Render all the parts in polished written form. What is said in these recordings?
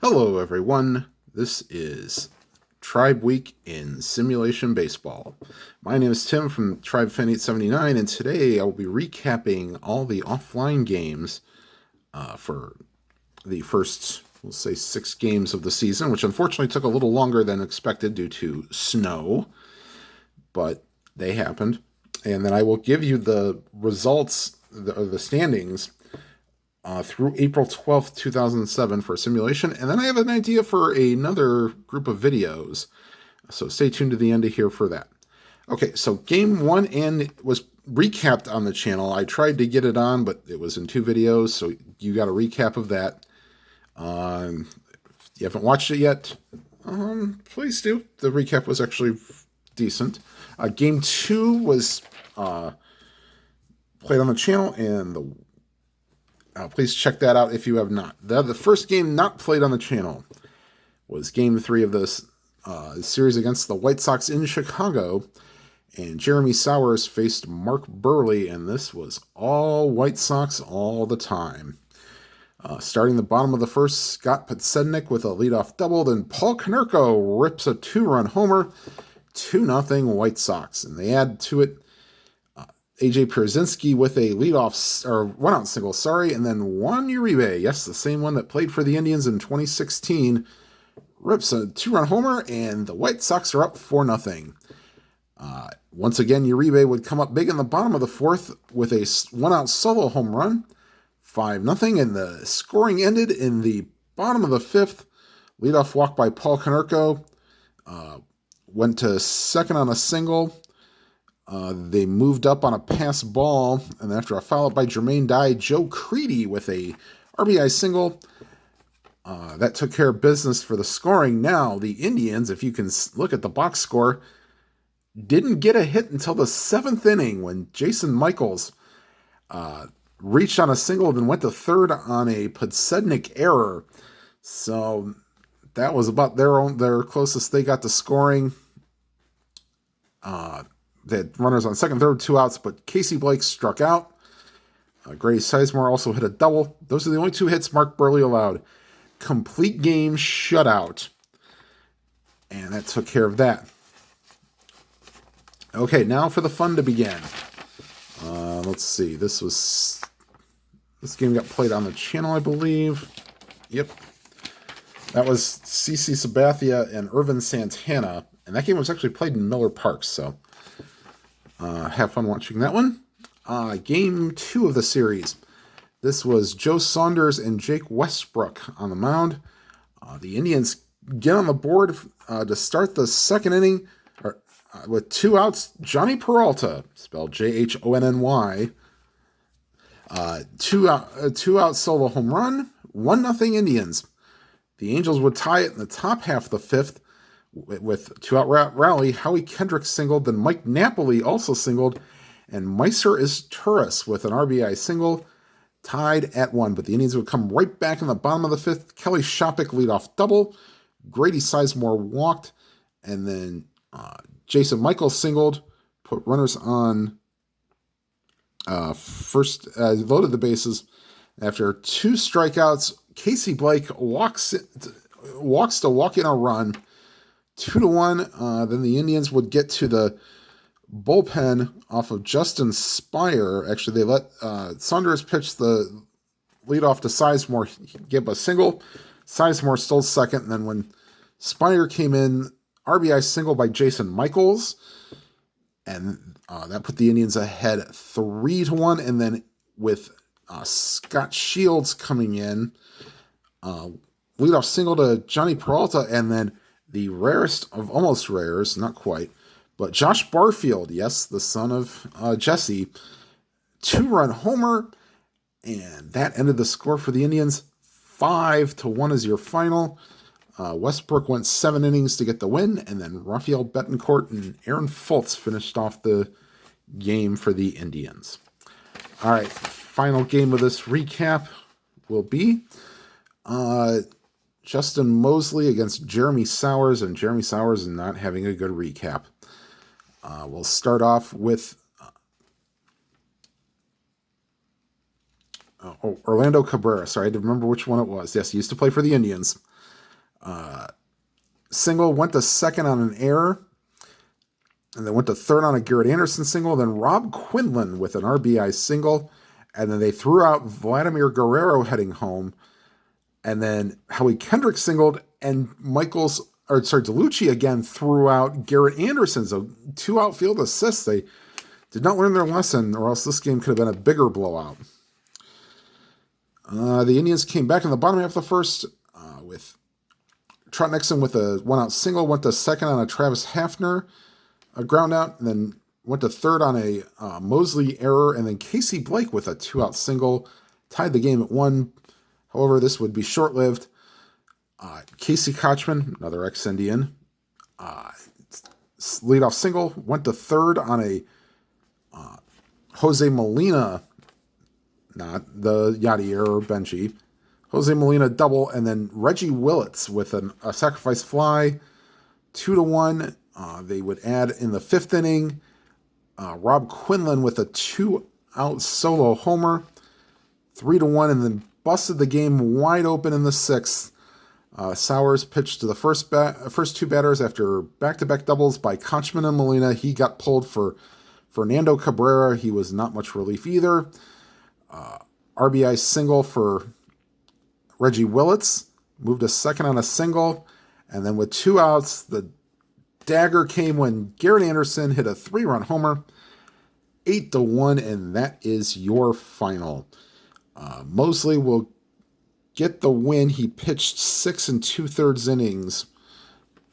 Hello, everyone. This is Tribe Week in Simulation Baseball. My name is Tim from Tribe Fan 879, and today I will be recapping all the offline games for the first, we'll say, 6 games of the season, which unfortunately took a little longer than expected due to snow, but they happened. And then I will give you the results, the standings through April 12th, 2007 for a simulation. And then I have an idea for another group of videos. So stay tuned to the end to hear for that. Okay, so game 1 was recapped on the channel. I tried to get it on, but it was in 2 videos, so you got a recap of that. If you haven't watched it yet, please do. The recap was actually decent. Game 2 was played on the channel, and please check that out if you have not. The first game not played on the channel was Game 3 of this series against the White Sox in Chicago, and Jeremy Sowers faced Mark Burley, and this was all White Sox all the time. Starting the bottom of the first, Scott Podsednik with a leadoff double, then Paul Konerko rips a 2-run homer, 2-0 White Sox, and they add to it AJ Pierzynski with a leadoff or one-out single, and then Juan Uribe, yes, the same one that played for the Indians in 2016, rips a 2-run homer, and the White Sox are up 4-0. Once again, Uribe would come up big in the bottom of the fourth with a one-out solo home run, 5-0, and the scoring ended in the bottom of the fifth. Leadoff walk by Paul Konerko, went to second on a single. They moved up on a pass ball, and after a foul-up by Jermaine Dye, Joe Creedy with a RBI single. That took care of business for the scoring. Now, the Indians, if you can look at the box score, didn't get a hit until the 7th inning when Jason Michaels reached on a single, then went to third on a Podsednik error. So that was about their closest they got to scoring. They had runners on second, third, 2 outs, but Casey Blake struck out. Grady Sizemore also hit a double. Those are the only 2 hits Mark Burley allowed. Complete game shutout. And that took care of that. Okay, now for the fun to begin. Let's see. This game got played on the channel, I believe. Yep. That was CC Sabathia and Irvin Santana. And that game was actually played in Miller Park, so have fun watching that one. Game 2 of the series. This was Joe Saunders and Jake Westbrook on the mound. The Indians get on the board to start the second inning with 2 outs. Johnny Peralta, spelled Jhonny, 2-out solo home run, 1-0 Indians. The Angels would tie it in the top half of the fifth with 2-out rally. Howie Kendrick singled, then Mike Napoli also singled, and Meiser Izturis with an RBI single, tied at 1. But the Indians would come right back in the bottom of the fifth. Kelly Shopik leadoff double, Grady Sizemore walked, and then Jason Michaels singled, put runners on first, loaded the bases. After 2 strikeouts, Casey Blake walks to walk in a run, 2-1. Then the Indians would get to the bullpen off of Justin Spire. Actually, they let Saunders pitch the leadoff to Sizemore, give a single. Sizemore stole second, and then when Spire came in, RBI single by Jason Michaels, and that put the Indians ahead 3-1. And then with Scott Shields coming in, leadoff single to Johnny Peralta, and then the rarest of almost rares, not quite, but Josh Barfield, yes, the son of Jesse, 2-run homer, and that ended the score for the Indians. 5-1 is your final. Westbrook went 7 innings to get the win, and then Rafael Betancourt and Aaron Fultz finished off the game for the Indians. All right, final game of this recap will be Justin Mosley against Jeremy Sowers, and Jeremy Sowers is not having a good recap. We'll start off with Orlando Cabrera. Sorry, I had to remember which one it was. Yes, he used to play for the Indians. Single, went to second on an error, and then went to third on a Garrett Anderson single. Then Rob Quinlan with an RBI single, and then they threw out Vladimir Guerrero heading home, and then Howie Kendrick singled, and DeLucci again threw out Garrett Anderson. So 2 outfield assists. They did not learn their lesson, or else this game could have been a bigger blowout. The Indians came back in the bottom half of the first with Trot Nixon with a 1-out single, went to second on a Travis Hafner a ground out, and then went to third on a Mosley error, and then Casey Blake with a 2-out single tied the game at 1. However, this would be short-lived. Casey Kochman, another ex-Indian, leadoff single, went to third on a Jose Molina, not the Yadier or Benji, Jose Molina double, and then Reggie Willits with a sacrifice fly, 2-1. They would add in the 5th inning, Rob Quinlan with a 2-out solo homer, 3-1, and then busted the game wide open in the 6th. Sowers pitched to the first 2 batters after back-to-back doubles by Kochman and Molina. He got pulled for Fernando Cabrera. He was not much relief either. RBI single for Reggie Willits, moved to second on a single, and then with 2 outs, the dagger came when Garrett Anderson hit a 3-run homer, 8-1, and that is your final. Mosley will get the win. He pitched 6 2/3 innings,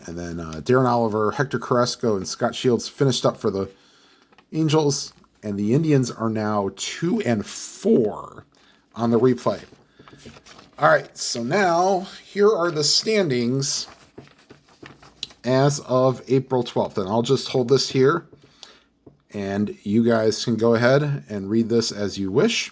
and then Darren Oliver, Hector Carrasco, and Scott Shields finished up for the Angels, and the Indians are now 2-4 on the replay. All right, so now here are the standings as of April 12th, and I'll just hold this here, and you guys can go ahead and read this as you wish.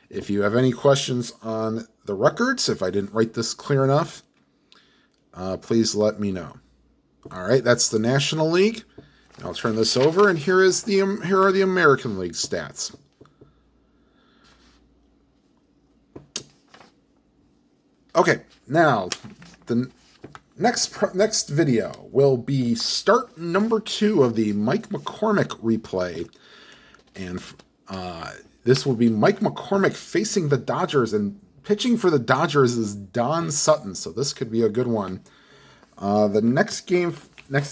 If you have any questions on the records, if I didn't write this clear enough, please let me know. All right, that's the National League. I'll turn this over, and here are the American League stats. Okay, now the next video will be start number 2 of the Mike McCormick replay, and this will be Mike McCormick facing the Dodgers, and pitching for the Dodgers is Don Sutton, so this could be a good one. The next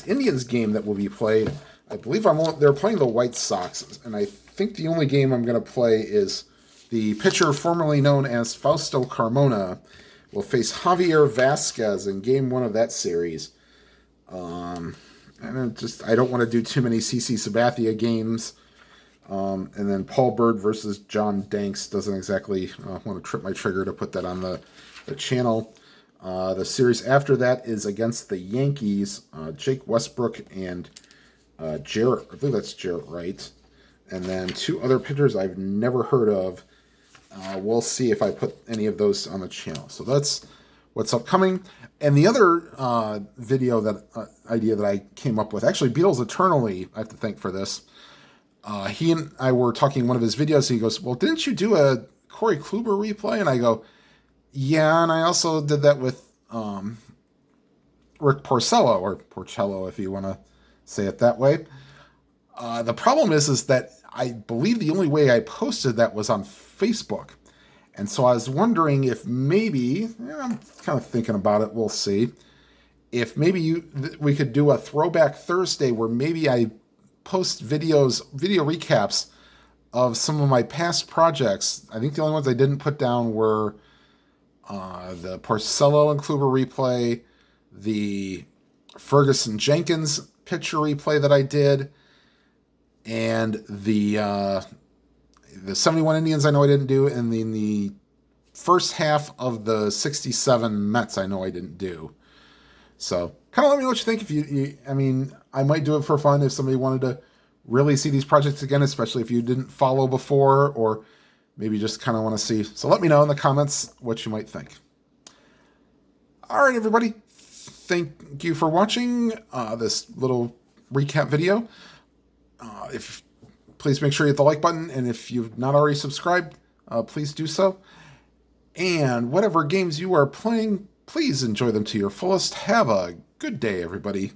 Indians game that will be played, I believe they're playing the White Sox, and I think the only game I'm going to play is the pitcher formerly known as Fausto Carmona will face Javier Vasquez in Game 1 of that series. I don't want to do too many CC Sabathia games. And then Paul Bird versus John Danks doesn't exactly want to trip my trigger to put that on the channel. The series after that is against the Yankees, Jake Westbrook and Jarrett. I believe that's Jarrett Wright. And then 2 other pitchers I've never heard of. We'll see if I put any of those on the channel. So that's what's upcoming. And the other idea that I came up with, actually Beatles Eternally, I have to thank for this. He and I were talking in one of his videos, and he goes, well, didn't you do a Corey Kluber replay? And I go, yeah, and I also did that with Rick Porcello, or Porcello, if you want to say it that way. The problem is that I believe the only way I posted that was on Facebook. And so I was wondering if maybe, I'm kind of thinking about it, we'll see, if maybe we could do a Throwback Thursday where maybe I post video recaps of some of my past projects. I think the only ones I didn't put down were the Porcello and Kluber replay, the Ferguson Jenkins pitcher replay that I did, and the 71 Indians I know I didn't do, and then the first half of the 67 Mets I know I didn't do. So kind of let me know what you think. If I might do it for fun if somebody wanted to really see these projects again, especially if you didn't follow before, or maybe just kind of want to see. So let me know in the comments what you might think. All right, everybody. Thank you for watching this little recap video. Please make sure you hit the like button, and if you've not already subscribed, please do so. And whatever games you are playing, please enjoy them to your fullest. Have a good day, everybody.